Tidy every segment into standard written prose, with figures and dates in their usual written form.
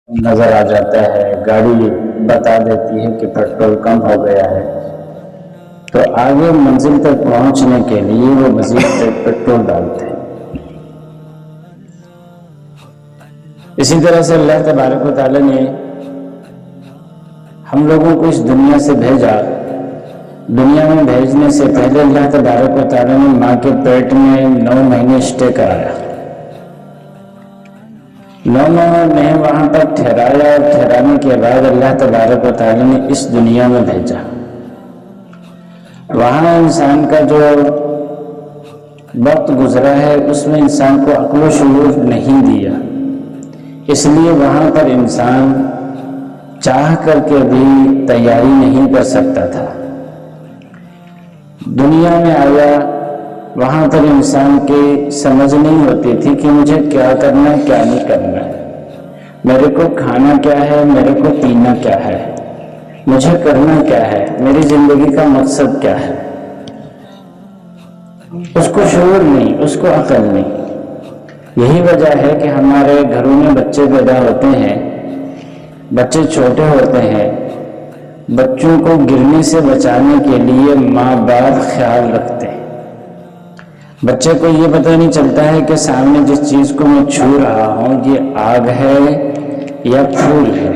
نظر آ جاتا ہے، گاڑی بتا دیتی ہے کہ پیٹرول کم ہو گیا ہے، تو آگے منزل تک پہنچنے کے لیے وہ مزید پیٹرول ڈالتے ہیں۔ اسی طرح سے اللہ تبارک و تعالیٰ نے ہم لوگوں کو اس دنیا سے بھیجا۔ دنیا میں بھیجنے سے پہلے اللہ تبارک و تعالیٰ نے ماں کے پیٹ میں 9 مہینے اسٹے کرایا، 9 مہینے وہاں پر ٹھہرایا، اور ٹھہرانے کے بعد اللہ تبارک و تعالیٰ نے اس دنیا میں بھیجا۔ وہاں انسان کا جو وقت گزرا ہے اس میں انسان کو عقل و شعور نہیں دیا، اس لیے وہاں پر انسان چاہ کر کے بھی تیاری نہیں کر سکتا تھا۔ دنیا میں آیا، وہاں پر انسان کی سمجھ نہیں ہوتی تھی کہ مجھے کیا کرنا ہے کیا نہیں کرنا ہے، میرے کو کھانا کیا ہے، میرے کو پینا کیا ہے، مجھے کرنا کیا ہے، میری زندگی کا مقصد کیا ہے۔ اس کو شعور نہیں، اس کو عقل نہیں۔ یہی وجہ ہے کہ ہمارے گھروں میں بچے پیدا ہوتے ہیں، بچے چھوٹے ہوتے ہیں، بچوں کو گرنے سے بچانے کے لیے ماں باپ خیال رکھتے ہیں۔ بچے کو یہ پتہ نہیں چلتا ہے کہ سامنے جس چیز کو میں چھو رہا ہوں یہ آگ ہے یا پھول ہے۔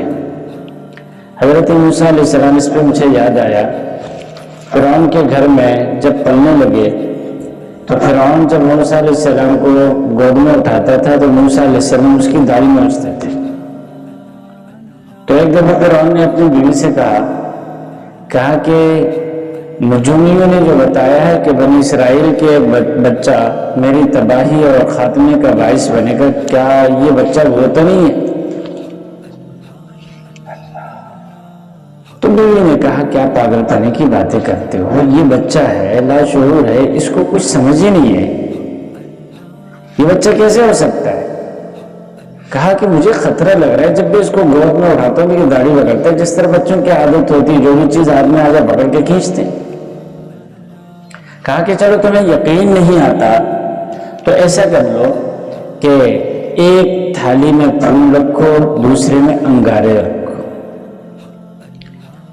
حضرت موسیٰ علیہ السلام، اس پہ مجھے یاد آیا، فرعون کے گھر میں جب پلنے لگے تو فرعون جب موسیٰ علیہ السلام کو گود میں اٹھاتا تھا تو موسیٰ علیہ السلام اس کی داڑھی نوچتے تھے۔ تو ایک دفعہ فرعون نے اپنی بیوی سے کہا کہ نجومیوں نے جو بتایا ہے کہ بنی اسرائیل کے بچہ میری تباہی اور خاتمے کا باعث بنے گا، کیا یہ بچہ وہ تو نہیں ہے؟ تو بیوی نے کہا کیا پاگل پنے کی باتیں کرتے ہو، یہ بچہ ہے، لاشعور ہے، اس کو کچھ سمجھ ہی نہیں ہے، یہ بچہ کیسے ہو سکتا ہے؟ کہا کہ مجھے خطرہ لگ رہا ہے، جب بھی اس کو گود میں اٹھاتا ہوں کہ داڑھی پکڑتا ہے، جس طرح بچوں کی عادت ہوتی ہے جو بھی چیز ہاتھ میں آ جائے پکڑ کے کھینچتے ہیں۔ کہا کہ چلو تمہیں یقین نہیں آتا تو ایسا کر لو کہ ایک تھالی میں پھول رکھو، دوسرے میں انگارے رکھو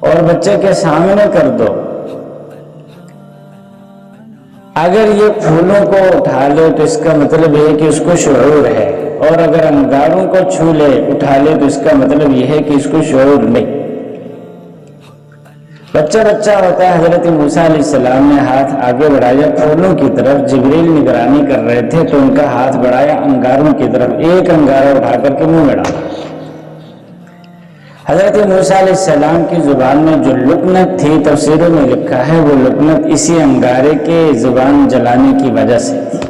اور بچے کے سامنے کر دو، اگر یہ پھولوں کو اٹھا لے تو اس کا مطلب یہ ہے کہ اس کو شعور ہے، اور اگر انگاروں کو چھو لے اٹھا لے تو اس کا مطلب یہ ہے کہ اس کو شعور نہیں۔ بچہ ہوتا ہے۔ حضرت موسیٰ علیہ السلام نے ہاتھ آگے بڑھایا پھولوں کی طرف، جبریل نگرانی کر رہے تھے تو ان کا ہاتھ بڑھایا انگاروں کی طرف، ایک انگارہ اٹھا کر کے منہ میں ڈالا۔ حضرت موسیٰ علیہ السلام کی زبان میں جو لکنت تھی، تفسیروں میں لکھا ہے وہ لکنت اسی انگارے کے زبان جلانے کی وجہ سے تھی۔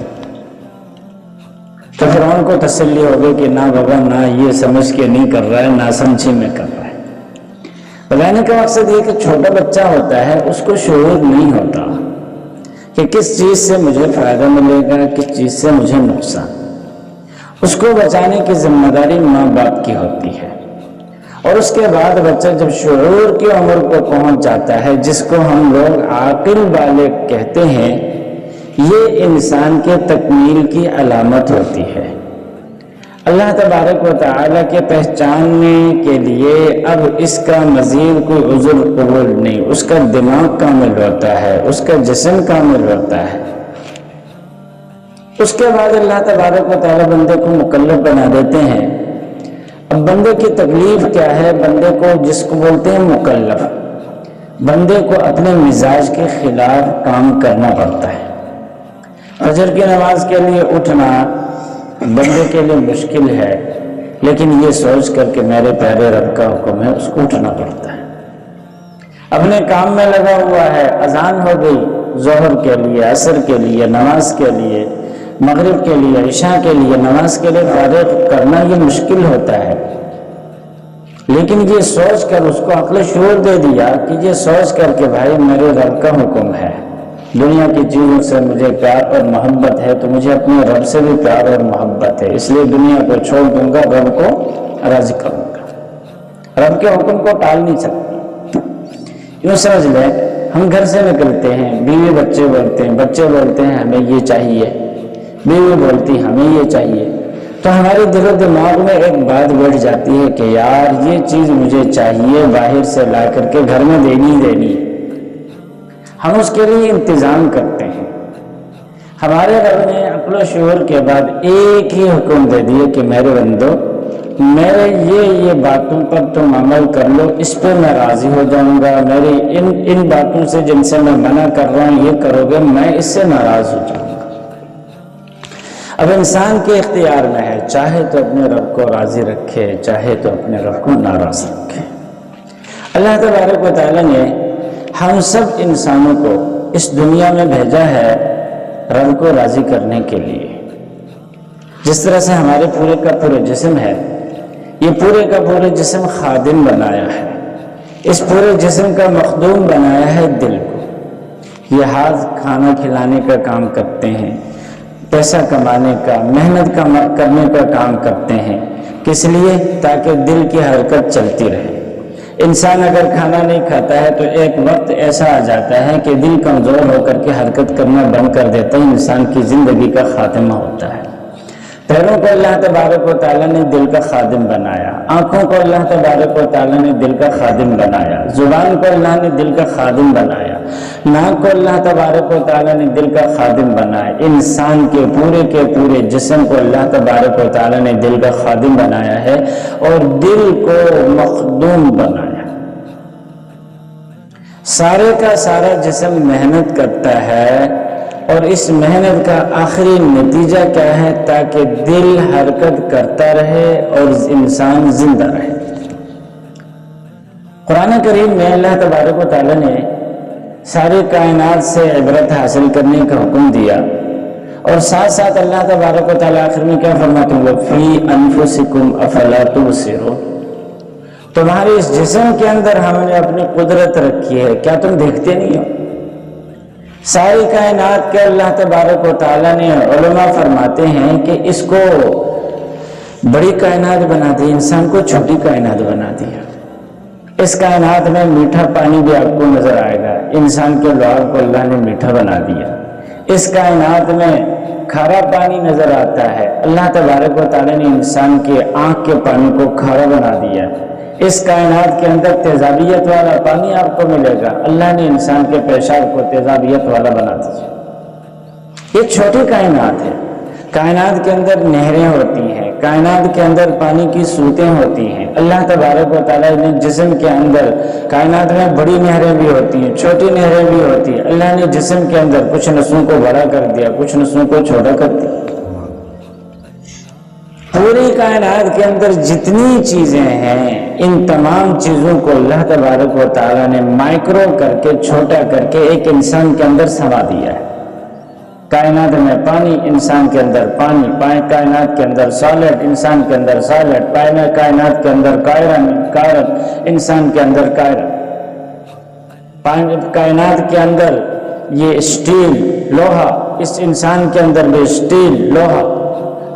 تو فرعون کو تسلی ہو گئی کہ نہ بابا، نہ یہ سمجھ کے نہیں کر رہا ہے، نہ سمجھی میں کر رہا ہے۔ بتانے کا مقصد یہ کہ چھوٹا بچہ ہوتا ہے، اس کو شعور نہیں ہوتا کہ کس چیز سے مجھے فائدہ ملے گا، کس چیز سے مجھے نقصان۔ اس کو بچانے کی ذمہ داری ماں باپ کی ہوتی ہے، اور اس کے بعد بچہ جب شعور کی عمر کو پہنچ جاتا ہے، جس کو ہم لوگ عاقل بالغ کہتے ہیں، یہ انسان کے تکمیل کی علامت ہوتی ہے۔ اللہ تبارک و تعالیٰ کے پہچاننے کے لیے اب اس کا مزید کوئی عذر قبول نہیں، اس کا دماغ کامل ہوتا ہے، اس کا جسم کامل ہوتا ہے۔ اس کے بعد اللہ تبارک و تعالیٰ بندے کو مکلف بنا دیتے ہیں۔ اب بندے کی تکلیف کیا ہے؟ بندے کو، جس کو بولتے ہیں مکلف، بندے کو اپنے مزاج کے خلاف کام کرنا پڑتا ہے۔ فجر کی نماز کے لیے اٹھنا بندے کے لیے مشکل ہے، لیکن یہ سوچ کر کہ میرے پیارے رب کا حکم ہے، اس کو اٹھنا پڑتا ہے۔ اپنے کام میں لگا ہوا ہے، اذان ہو گئی ظہر کے لیے، عصر کے لیے، نماز کے لیے، مغرب کے لیے، عشاء کے لیے، نماز کے لیے فارغ کرنا یہ مشکل ہوتا ہے، لیکن یہ سوچ کر اس کو عقل شعور دے دیا کہ یہ سوچ کر کہ بھائی میرے رب کا حکم ہے، دنیا کی چیزوں سے مجھے پیار اور محبت ہے تو مجھے اپنے رب سے بھی پیار اور محبت ہے، اس لیے دنیا کو چھوڑ دوں گا، رب کو راضی کروں گا، رب کے حکم کو ٹال نہیں سکتا۔ یوں سمجھ لیں، ہم گھر سے نکلتے ہیں، بیوی بچے بولتے ہیں، بچے بولتے ہیں ہمیں یہ چاہیے، بیوی بولتی ہمیں یہ چاہیے، تو ہمارے دل و دماغ میں ایک بات بیٹھ جاتی ہے کہ یار یہ چیز مجھے چاہیے، باہر سے لا کر کے گھر میں دینی، ہم اس کے لیے انتظام کرتے ہیں۔ ہمارے رب نے عقل و شعور کے بعد ایک ہی حکم دے دیے کہ میرے بندو، میرے یہ باتوں پر تم عمل کر لو، اس پہ میں راضی ہو جاؤں گا، میری ان باتوں سے جن سے میں منع کر رہا ہوں یہ کرو گے، میں اس سے ناراض ہو جاؤں گا۔ اب انسان کے اختیار میں ہے، چاہے تو اپنے رب کو راضی رکھے، چاہے تو اپنے رب کو ناراض رکھے۔ اللہ تبارک و تعالیٰ نے ہم سب انسانوں کو اس دنیا میں بھیجا ہے رب کو راضی کرنے کے لیے۔ جس طرح سے ہمارے پورے کا پورے جسم ہے، یہ پورے کا پورے جسم خادم بنایا ہے، اس پورے جسم کا مخدوم بنایا ہے دل کو۔ یہ ہاتھ کھانا کھلانے کا کام کرتے ہیں، پیسہ کمانے کا، محنت کرنے کا کام کرتے ہیں، کس لیے؟ تاکہ دل کی حرکت چلتی رہے۔ انسان اگر کھانا نہیں کھاتا ہے تو ایک وقت ایسا آ جاتا ہے کہ دل کمزور ہو کر کے حرکت کرنا بند کر دیتا ہے، انسان کی زندگی کا خاتمہ ہوتا ہے۔ پیروں کو اللہ تبارک و تعالیٰ نے دل کا خادم بنایا، آنکھوں کو اللہ تبارک و تعالیٰ نے دل کا خادم بنایا، زبان کو اللہ نے دل کا خادم بنایا، ناک کو اللہ تبارک و تعالیٰ نے دل کا خادم بنایا۔ انسان کے پورے جسم کو اللہ تبارک و تعالیٰ نے دل کا خادم بنایا ہے اور دل کو مخدوم بنایا۔ سارے کا سارا جسم محنت کرتا ہے اور اس محنت کا آخری نتیجہ کیا ہے؟ تاکہ دل حرکت کرتا رہے اور انسان زندہ رہے۔ قرآن کریم میں اللہ تبارک و تعالیٰ نے ساری کائنات سے عبرت حاصل کرنے کا حکم دیا اور ساتھ ساتھ اللہ تبارک و تعالیٰ آخر میں کیا فرماتے ہیں؟ وَفِي أَنفُسِكُمْ أَفَلَا تُبْصِرُونَ۔ تمہارے اس جسم کے اندر ہم نے اپنی قدرت رکھی ہے، کیا تم دیکھتے نہیں ہو؟ ساری کائنات کے اللہ تبارک و تعالیٰ نے، علماء فرماتے ہیں کہ اس کو بڑی کائنات بنا دی، انسان کو چھوٹی کائنات بنا دیا۔ اس کائنات میں میٹھا پانی بھی آپ کو نظر آئے گا، انسان کے لعاب کو اللہ نے میٹھا بنا دیا۔ اس کائنات میں کھارا پانی نظر آتا ہے، اللہ تبارک و تعالیٰ نے انسان کے آنکھ کے پانی کو کھارا بنا دیا۔ اس کائنات کے اندر تیزابیت والا پانی آپ کو ملے گا، اللہ نے انسان کے پیشاب کو تیزابیت والا بنا دیا۔ یہ چھوٹی کائنات ہے، کائنات کے اندر نہریں ہوتی ہیں، کائنات کے اندر پانی کی سوتیں ہوتی ہیں۔ اللہ تبارک و تعالیٰ نے جسم کے اندر، کائنات میں بڑی نہریں بھی ہوتی ہیں، چھوٹی نہریں بھی ہوتی ہیں۔ اللہ نے جسم کے اندر کچھ نسوں کو بڑا کر دیا، کچھ نسوں کو چھوٹا کر دیا۔ پوری کائنات کے اندر جتنی چیزیں ہیں، ان تمام چیزوں کو اللہ تبارک و تعالیٰ نے مائکرو کر کے، چھوٹا کر کے ایک انسان کے اندر سما دیا ہے۔ کائنات میں پانی، انسان کے اندر پانی، کائنات کے اندر سالڈ، انسان کے اندر سالڈ، کائنات کے اندر کائرن، انسان کے اندر کائرن، کائنات کے اندر یہ اسٹیل، لوہا، اس انسان کے اندر بھی اسٹیل، لوہا،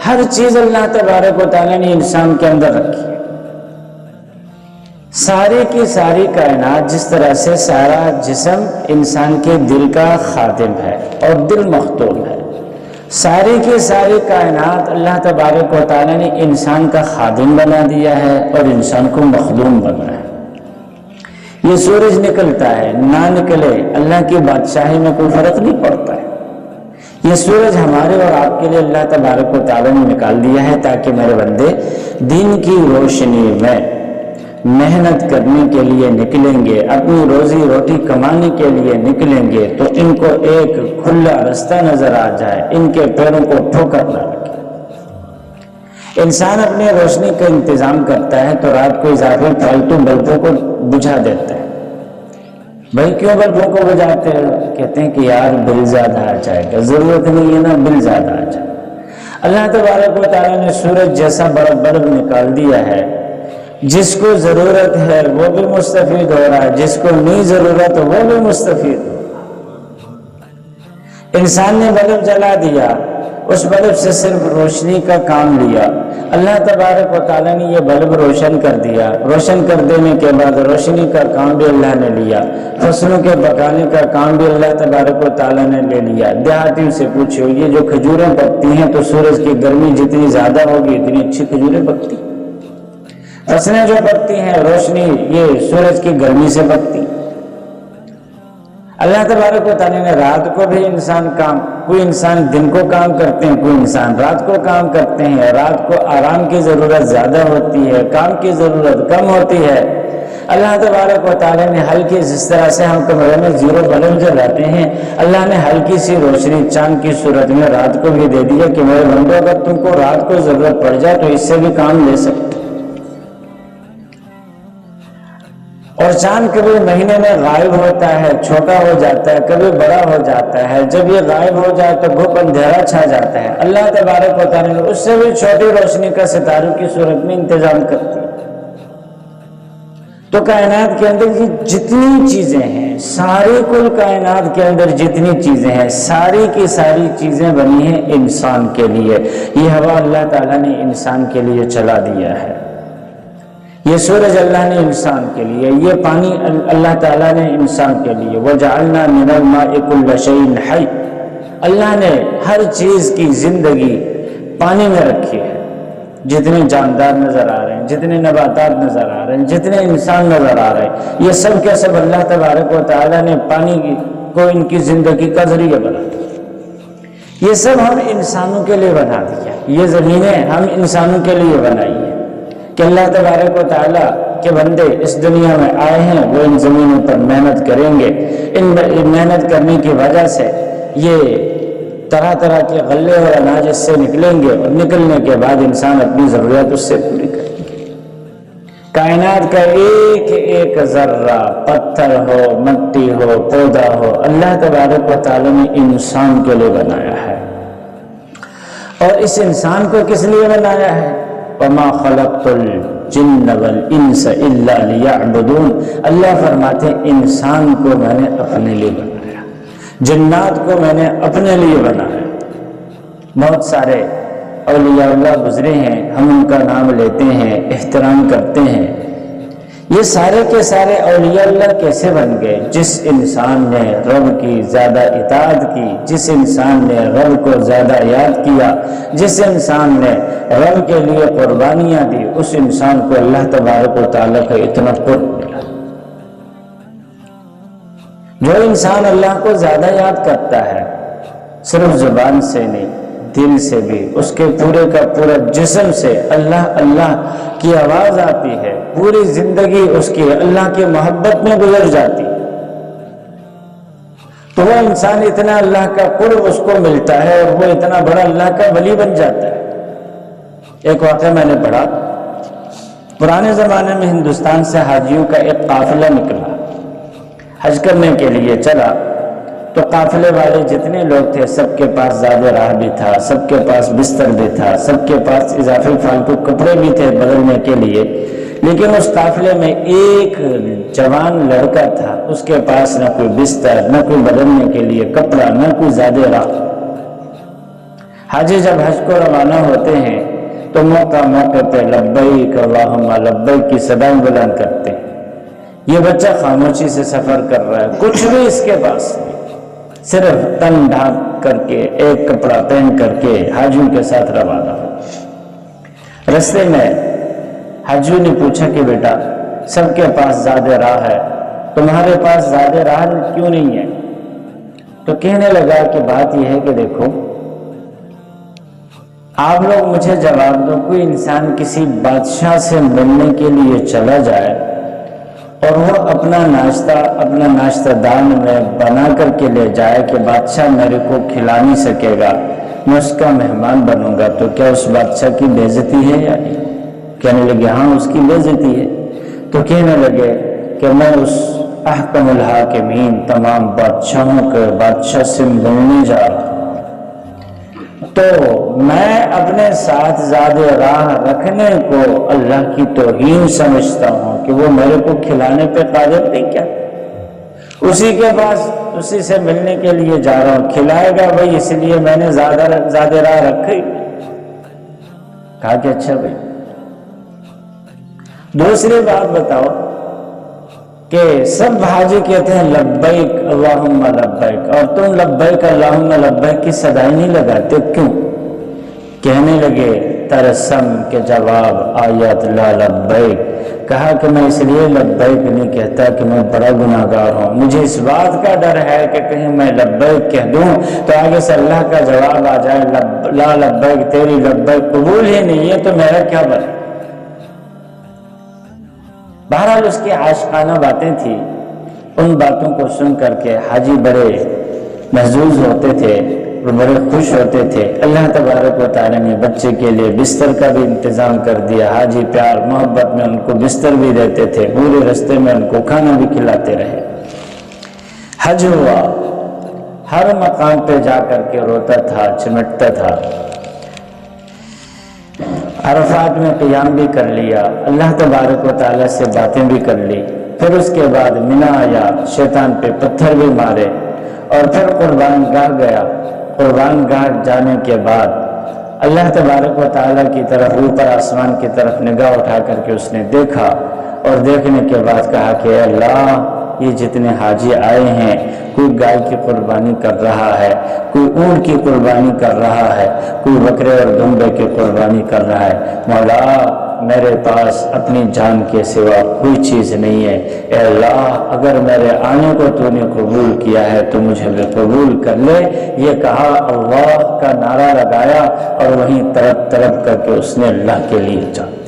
ہر چیز اللہ تبارک و تعالیٰ نے انسان کے اندر رکھی ہے۔ ساری کی ساری کائنات، جس طرح سے سارا جسم انسان کے دل کا خادم ہے اور دل مخدوم ہے، ساری کی ساری کائنات اللہ تبارک و تعالیٰ نے انسان کا خادم بنا دیا ہے اور انسان کو مخدوم بنا ہے۔ یہ سورج نکلتا ہے، نہ نکلے، اللہ کی بادشاہی میں کوئی فرق نہیں پڑتا ہے۔ یہ سورج ہمارے اور آپ کے لیے اللہ تبارک و تعالیٰ نے نکال دیا ہے تاکہ میرے بندے دین کی روشنی میں محنت کرنے کے لیے نکلیں گے، اپنی روزی روٹی کمانے کے لیے نکلیں گے تو ان کو ایک کھلا رستہ نظر آ جائے، ان کے پیروں کو ٹھوکر نہ لگے۔ انسان اپنی روشنی کا انتظام کرتا ہے تو رات کو اضافی فالتو بلبوں کو بجھا دیتا ہے۔ بھائی کیوں بلبوں کو بجھاتے ہیں؟ کہتے ہیں کہ یار بل زیادہ آ جائے گا، ضرورت نہیں ہے نا بل زیادہ آ جائے۔ اللہ تبارک و تعالیٰ نے سورج جیسا بڑا بلب نکال دیا ہے، جس کو ضرورت ہے وہ بھی مستفید ہو رہا ہے، جس کو نہیں ضرورت وہ بھی مستفید ہو رہا ہے۔ انسان نے بلب جلا دیا، اس بلب سے صرف روشنی کا کام لیا، اللہ تبارک و تعالیٰ نے یہ بلب روشن کر دیا، روشن کر دینے کے بعد روشنی کا کام بھی اللہ نے لیا، فصلوں کے پکانے کا کام بھی اللہ تبارک و تعالیٰ نے لے لیا۔ دیہاتیوں سے پوچھو، یہ جو کھجوریں پکتی ہیں تو سورج کی گرمی جتنی زیادہ ہوگی اتنی اچھی کھجوریں پکتی، فصلیں جو پکتی ہیں روشنی یہ سورج کی گرمی سے پکتی۔ اللہ تبارک و تعالیٰ نے رات کو بھی کوئی انسان دن کو کام کرتے ہیں، کوئی انسان رات کو کام کرتے ہیں، رات کو آرام کی ضرورت زیادہ ہوتی ہے، کام کی ضرورت کم ہوتی ہے۔ اللہ تبارک و تعالیٰ نے ہلکی، جس طرح سے ہم کمرے میں زیرو بلب جلاتے ہیں، اللہ نے ہلکی سی روشنی چاند کی صورت میں رات کو بھی دے دیا کہ میرے بندو اگر تم کو رات کو ضرورت پڑ جائے تو اس سے بھی کام لے سکتے۔ اور چاند کبھی مہینے میں غائب ہوتا ہے، چھوٹا ہو جاتا ہے، کبھی بڑا ہو جاتا ہے، جب یہ غائب ہو جائے تو گھوپ اندھیرا چھا جاتا ہے، اللہ تبارک و تعالیٰ نے اس سے بھی چھوٹی روشنی کا ستاروں کی صورت میں انتظام کرتی ہے۔ تو کائنات کے اندر یہ جتنی چیزیں ہیں، ساری کل کائنات کے اندر جتنی چیزیں ہیں، ساری کی ساری چیزیں بنی ہیں انسان کے لیے۔ یہ ہوا اللہ تعالیٰ نے انسان کے لیے چلا دیا ہے، یہ سورج اللہ نے انسان کے لیے، یہ پانی اللہ تعالیٰ نے انسان کے لیے۔ وَجَعَلْنَا مِنَ الْمَاءِ كُلَّ شَيْءٍ حَيٍّ، اللہ نے ہر چیز کی زندگی پانی میں رکھی ہے۔ جتنے جاندار نظر آ رہے ہیں، جتنے نباتات نظر آ رہے ہیں، جتنے انسان نظر آ رہے ہیں، یہ سب کے سب اللہ تبارک و تعالیٰ نے پانی کو ان کی زندگی کا ذریعہ بنا دیا۔ یہ سب ہم انسانوں کے لیے بنا دیا، یہ زمینیں ہم انسانوں کے لیے بنائی ہیں کہ اللہ تبارک و تعالیٰ کے بندے اس دنیا میں آئے ہیں، وہ ان زمینوں پر محنت کریں گے، ان محنت کرنے کی وجہ سے یہ طرح طرح کے غلے اور اناج اس سے نکلیں گے، اور نکلنے کے بعد انسان اپنی ضرورت اس سے پوری کریں گے۔ کائنات کا ایک ایک ذرہ، پتھر ہو، مٹی ہو، پودا ہو، اللہ تبارک و تعالیٰ نے انسان کے لیے بنایا ہے۔ اور اس انسان کو کس لیے بنایا ہے؟ وَمَا خَلَقْتُ الْجِنَّ وَالْإِنسَ إِلَّا لِيَعْبُدُونَ، اللہ فرماتے ہیں انسان کو میں نے اپنے لیے بنایا، جنات کو میں نے اپنے لیے بنایا۔ بہت سارے اولیاء اللہ گزرے ہیں، ہم ان کا نام لیتے ہیں، احترام کرتے ہیں۔ یہ سارے کے سارے اولیاء اللہ کیسے بن گئے؟ جس انسان نے رب کی زیادہ اطاعت کی، جس انسان نے رب کو زیادہ یاد کیا، جس انسان نے رب کے لیے قربانیاں دی، اس انسان کو اللہ تبارک و تعالیٰ کا اتنا قرب ملا۔ جو انسان اللہ کو زیادہ یاد کرتا ہے، صرف زبان سے نہیں دل سے بھی، اس کے پورے کا پورا جسم سے اللہ اللہ کی آواز آتی ہے، پوری زندگی اس کی اللہ کی محبت میں گزر جاتی، تو وہ انسان اتنا اللہ کا قرب اس کو ملتا ہے اور وہ اتنا بڑا اللہ کا ولی بن جاتا ہے۔ ایک واقعہ میں نے پڑھا، پرانے زمانے میں ہندوستان سے حاجیوں کا ایک قافلہ نکلا، حج کرنے کے لیے چلا، تو قافلے والے جتنے لوگ تھے سب کے پاس زیادہ راہ بھی تھا، سب کے پاس بستر بھی تھا، سب کے پاس اضافی فالتو کپڑے بھی تھے بدلنے کے لیے، لیکن اس قافلے میں ایک جوان لڑکا تھا، اس کے پاس نہ کوئی بستر، نہ کوئی بدلنے کے لیے کپڑا، نہ کوئی زیادہ راہ۔ حاجی جب حج کو روانہ ہوتے ہیں تو موقع موقع پہ لبیک اللہم لبیک کی صدائیں بلند کرتے ہیں۔ یہ بچہ خاموشی سے سفر کر رہا ہے، کچھ بھی اس کے پاس نہیں، صرف تن ڈھانپ کر کے ایک کپڑا پہن کر کے حاجیوں کے ساتھ روانہ ہو۔ رستے میں حاجیوں نے پوچھا کہ بیٹا سب کے پاس زیادہ راہ ہے، تمہارے پاس زیادہ راہ کیوں نہیں ہے؟ تو کہنے لگا کہ بات یہ ہے کہ دیکھو آپ لوگ مجھے جواب دو، کوئی انسان کسی بادشاہ سے ملنے کے لیے چلا جائے اور وہ اپنا ناشتہ دان میں بنا کر کے لے جائے کہ بادشاہ میرے کو کھلا نہیں سکے گا، میں اس کا مہمان بنوں گا، تو کیا اس بادشاہ کی بے عزتی ہے یا نہیں؟ کہنے لگے ہاں اس کی بے عزتی ہے۔ تو کہنے لگے کہ میں اس احکم الحاکمین تمام بادشاہوں کے بادشاہ سے ملنے جا رہا ہوں، تو میں اپنے ساتھ زیادہ راہ رکھنے کو اللہ کی توہین سمجھتا ہوں کہ وہ میرے کو کھلانے پہ قادر نہیں، کیا اسی کے پاس اسی سے ملنے کے لیے جا رہا ہوں، کھلائے گا بھائی، اس لیے میں نے زیادہ راہ رکھی۔ کہا کہ اچھا بھائی۔ دوسری بات بتاؤ کہ سب حاجی کہتے ہیں لبیک اللہم لبیک، اور تم لبیک اللہم لبیک کی صدائی نہیں لگاتے، کیوں؟ کہنے لگے ترسم کے جواب آیت لا لبیک، کہا کہ میں اس لیے لبیک نہیں کہتا کہ میں بڑا گناہگار ہوں، مجھے اس بات کا ڈر ہے کہ کہیں میں لبیک کہہ دوں تو آگے سے اللہ کا جواب آ جائے لا لبیک، تیری لبیک قبول ہی نہیں ہے تو میرا کیا بنے۔ بہرحال اس کی عاشقانہ باتیں تھی، ان باتوں کو سن کر کے حاجی بڑے محظوظ ہوتے تھے، وہ بڑے خوش ہوتے تھے۔ اللہ تبارک و تعالیٰ نے بچے کے لیے بستر کا بھی انتظام کر دیا، حاجی پیار محبت میں ان کو بستر بھی دیتے تھے، پورے رستے میں ان کو کھانا بھی کھلاتے رہے۔ حج ہوا، ہر مقام پہ جا کر کے روتا تھا، چمٹتا تھا، عرفات میں قیام بھی کر لیا، اللہ تبارک و تعالیٰ سے باتیں بھی کر لی، پھر اس کے بعد منی آیا، شیطان پہ پتھر بھی مارے، اور پھر قربان گاہ گیا۔ قربان گاہ جانے کے بعد اللہ تبارک و تعالیٰ کی طرف اوپر آسمان کی طرف نگاہ اٹھا کر کے اس نے دیکھا، اور دیکھنے کے بعد کہا کہ اے اللہ، یہ جتنے حاجی آئے ہیں، کوئی گائے کی قربانی کر رہا ہے، کوئی اونٹ کی قربانی کر رہا ہے، کوئی بکرے اور دمبے کی قربانی کر رہا ہے، مولا میرے پاس اپنی جان کے سوا کوئی چیز نہیں ہے، اے اللہ اگر میرے آنے کو تو نے قبول کیا ہے تو مجھے بھی قبول کر لے۔ یہ کہا، اللہ کا نعرہ لگایا، اور وہیں تڑپ تڑپ کر کے اس نے اللہ کے لیے جان۔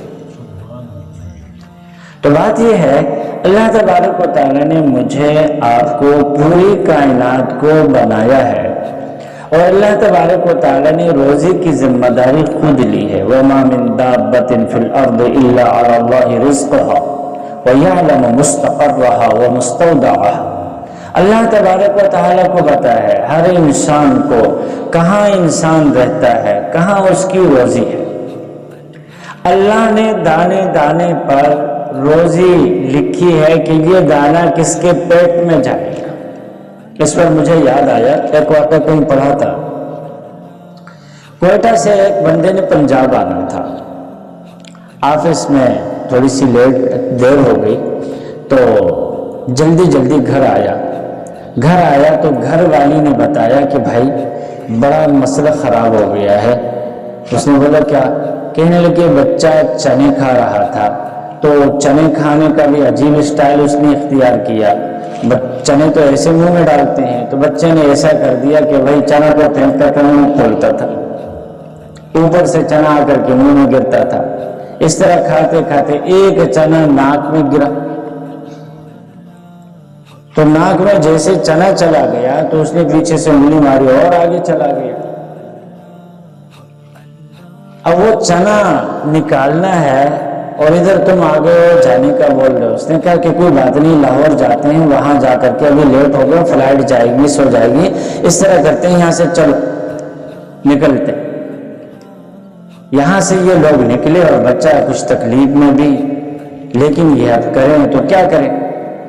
تو بات یہ ہے، اللہ تبارک و تعالیٰ نے مجھے آپ کو پوری کائنات کو بنایا ہے، اور اللہ تبارک و تعالیٰ نے روزی کی ذمہ داری خود لی ہے۔ وَمَا مِن دَابَّةٍ فِي الْأَرْضِ إِلَّا عَلَى اللَّهِ رِزْقُهَا وَيَعْلَمُ مُسْتَقَرَّهَا وَمُسْتَوْدَعَهَا۔ اللہ تبارک و تعالیٰ کو پتہ ہے ہر انسان کو کہاں انسان رہتا ہے، کہاں اس کی روزی ہے۔ اللہ نے دانے دانے پر روزی لکھی ہے کہ یہ دانہ کس کے پیٹ میں جائے گا۔ اس پر مجھے یاد آیا، ایک واقعہ کہیں پڑھا تھا، کوئٹہ سے ایک بندے نے پنجاب آنا تھا، آفس میں تھوڑی سی دیر ہو گئی تو جلدی گھر آیا تو گھر والی نے بتایا کہ بھائی بڑا مسئلہ خراب ہو گیا ہے۔ اس نے بولا کیا؟ کہنے لگے بچہ چنے کھا رہا تھا، تو چنے کھانے کا بھی عجیب اسٹائل اس نے اختیار کیا، چنے تو ایسے منہ میں ڈالتے ہیں، تو بچے نے ایسا کر دیا کہ وہی چنا کو پھینکتا تھا، منہ کھولتا تھا، اوپر سے چنا آ کر کے منہ میں گرتا تھا۔ اس طرح کھاتے کھاتے ایک چنا ناک میں گرا، تو ناک میں جیسے چنا چلا گیا تو اس نے پیچھے سے انگلی ماری اور آگے چلا گیا۔ اب وہ چنا نکالنا ہے اور ادھر تم آگے جانے کا بول رہے ہو۔ اس نے کہا کہ کوئی بات نہیں، لاہور جاتے ہیں، وہاں جا کر کے ابھی لیٹ ہو گیا، فلائٹ جائے گی، سو جائے گی، اس طرح کرتے ہیں، یہاں سے چلو نکلتے۔ یہاں سے یہ لوگ نکلے اور بچہ کچھ تکلیف میں بھی، لیکن یہ اب کریں تو کیا کریں۔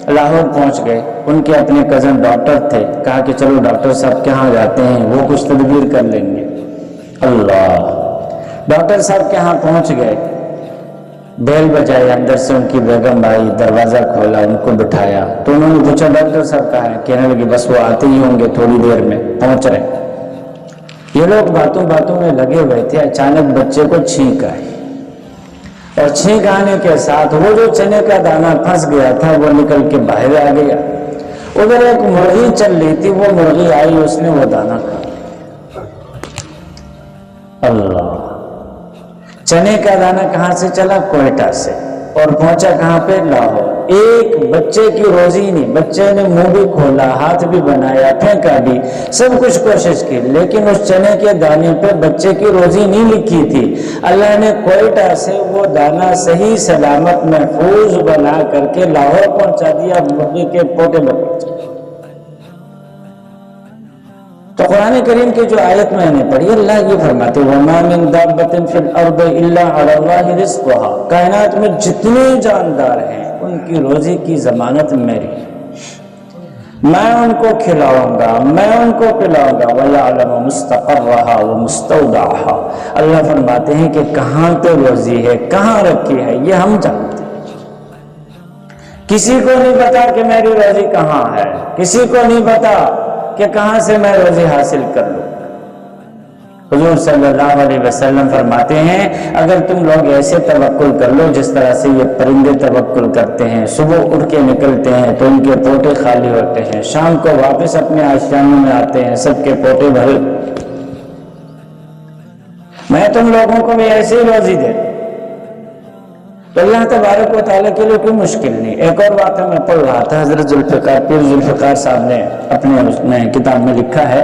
لاہور پہنچ گئے، ان کے اپنے کزن ڈاکٹر تھے، کہا کہ چلو ڈاکٹر صاحب کے ہاں جاتے ہیں، وہ کچھ تدبیر کر لیں گے۔ اللہ، ڈاکٹر صاحب کے ہاں پہنچ گئے، بیل بجائے، اندر سے ان کی بیگم آئی، دروازہ کھولا، ان کو بٹھایا، تو انہوں نے پوچھا ڈاکٹر صاحب کہاں ہیں؟ کہنے لگے بس وہ آتے ہی ہوں گے، تھوڑی دیر میں پہنچ رہے۔ یہ لوگ باتوں میں لگے ہوئے تھے، اچانک بچے کو چھینک آئی، اور چھینک آنے کے ساتھ وہ جو چنے کا دانہ پھنس گیا تھا وہ نکل کے باہر آ گیا۔ ادھر ایک مرغی چل رہی تھی، وہ مرغی آئی، اس نے وہ دانہ کھا۔ اللہ، چنے کا دانہ کہاں سے چلا؟ کوئٹہ سے، اور پہنچا کہاں پہ؟ لاہور۔ ایک بچے کی روزی نہیں، بچے نے منہ بھی کھولا، ہاتھ بھی بنایا، پھینکا بھی، سب کچھ کوشش کی، لیکن اس چنے کے دانے پہ بچے کی روزی نہیں لکھی تھی۔ اللہ نے کوئٹہ سے وہ دانہ صحیح سلامت محفوظ بنا کر کے لاہور پہنچا دیا، مرغی کے پوٹے میں پہنچا۔ تو قرآن کریم کی جو آیت میں نے پڑھی، اللہ یہ فرماتے وَمَا مِن دَابَّةٍ فِي الْأَرْضِ إِلَّا عَلَى اللَّهِ رِزْقُهَا، کائنات میں جتنے جاندار ہیں ان کی روزی کی ضمانت میری۔ میں ان کو کھلاؤں گا، میں ان کو پلاؤں گا، وَيَعْلَمُ مُسْتَقَرَّهَا وَمُسْتَوْدَعَهَا۔ اللہ فرماتے ہیں کہ کہاں پہ روزی ہے، کہاں رکھی ہے، یہ ہم جانتے ہیں۔ کسی کو نہیں پتا کہ میری روزی کہاں ہے، کسی کو نہیں پتا کہ کہاں سے میں روزی حاصل کر لوں۔ حضور صلی اللہ علیہ وسلم فرماتے ہیں اگر تم لوگ ایسے توکل کر لو جس طرح سے یہ پرندے توکل کرتے ہیں، صبح اٹھ کے نکلتے ہیں تو ان کے پوٹے خالی ہوتے ہیں، شام کو واپس اپنے آشیانوں میں آتے ہیں، سب کے پوٹے بھرے، میں تم لوگوں کو بھی ایسے ہی روزی دے۔ تو اللہ تبارک و تعالیٰ کے لیے کوئی مشکل نہیں۔ ایک اور بات میں پڑھ رہا تھا، حضرت ذوالفقار پیر ذوالفقار صاحب نے اپنے کتاب میں لکھا ہے،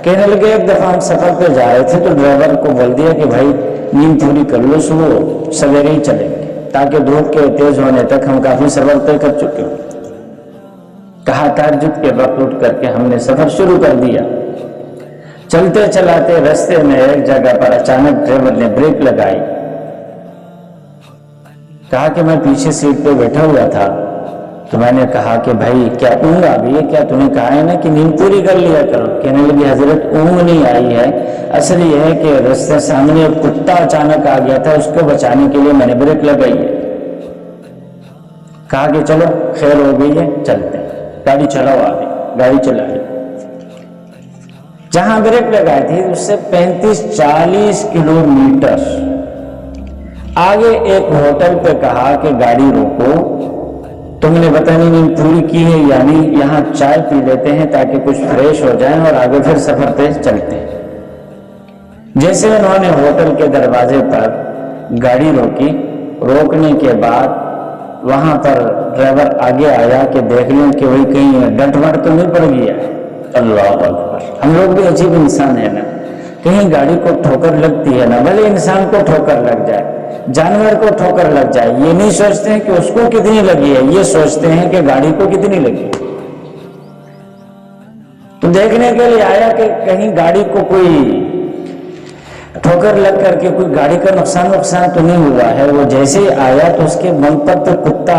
کہنے لگے ایک دفعہ ہم سفر پہ جا رہے تھے تو ڈرائیور کو بول دیا کہ بھائی نیند پوری کر لو، صبح سویرے ہی چلیں گے تاکہ دھوپ کے تیز ہونے تک ہم کافی سفر طے کر چکے ہوں۔ کہا تہجد کے وقت اٹھ کر کے ہم نے سفر شروع کر دیا۔ چلتے چلاتے راستے میں ایک جگہ پر اچانک ڈرائیور نے بریک لگائی، کہا کہ میں پیچھے سیٹ پہ بیٹھا ہوا تھا تو میں نے کہا کہ بھائی کیا اونگ آ گئی ہے کیا؟ تمہیں کہا ہے نا کہ نیند پوری کر لیا کرو۔ کہنے لگی حضرت اونگ نہیں آئی ہے، اصل یہ ہے کہ راستے سامنے ایک کتا اچانک آ گیا تھا، اس کو بچانے کے لیے میں نے بریک لگائی ہے۔ کہا کہ چلو خیر ہو گئی ہے، چلتے ہیں، گاڑی چلاؤ آگے۔ گاڑی چلائی، جہاں بریک لگائی تھی اس سے 35-40 کلومیٹر آگے ایک ہوٹل پہ کہا کہ گاڑی روکو، تم نے پتہ نہیں نیند پوری کی ہے یعنی یہاں چائے پی لیتے ہیں تاکہ کچھ فریش ہو جائیں اور آگے پھر سفر پہ چلتے ہیں۔ جیسے انہوں نے ہوٹل کے دروازے پر گاڑی روکی، روکنے کے بعد وہاں پر ڈرائیور آگے آیا کہ دیکھ لیں کہ وہی کہیں ڈنٹ وٹ تو نہیں پڑ گیا ہے۔ اللہ اکبر، ہم لوگ بھی عجیب انسان ہیں نا، کہیں گاڑی کو ٹھوکر لگتی ہے نا، بھلے انسان کو ٹھوکر لگ جائے، جانور کو ٹھوکر لگ جائے، یہ نہیں سوچتے ہیں کہ اس کو کتنی لگی ہے، یہ سوچتے ہیں کہ گاڑی کو کتنی لگی ہے۔ تو دیکھنے کے لیے آیا کہ کہیں گاڑی کو کوئی ٹھوکر لگ کر کے کوئی گاڑی کا نقصان تو نہیں ہوا ہے۔ وہ جیسے ہی آیا تو اس کے من پر تو کتا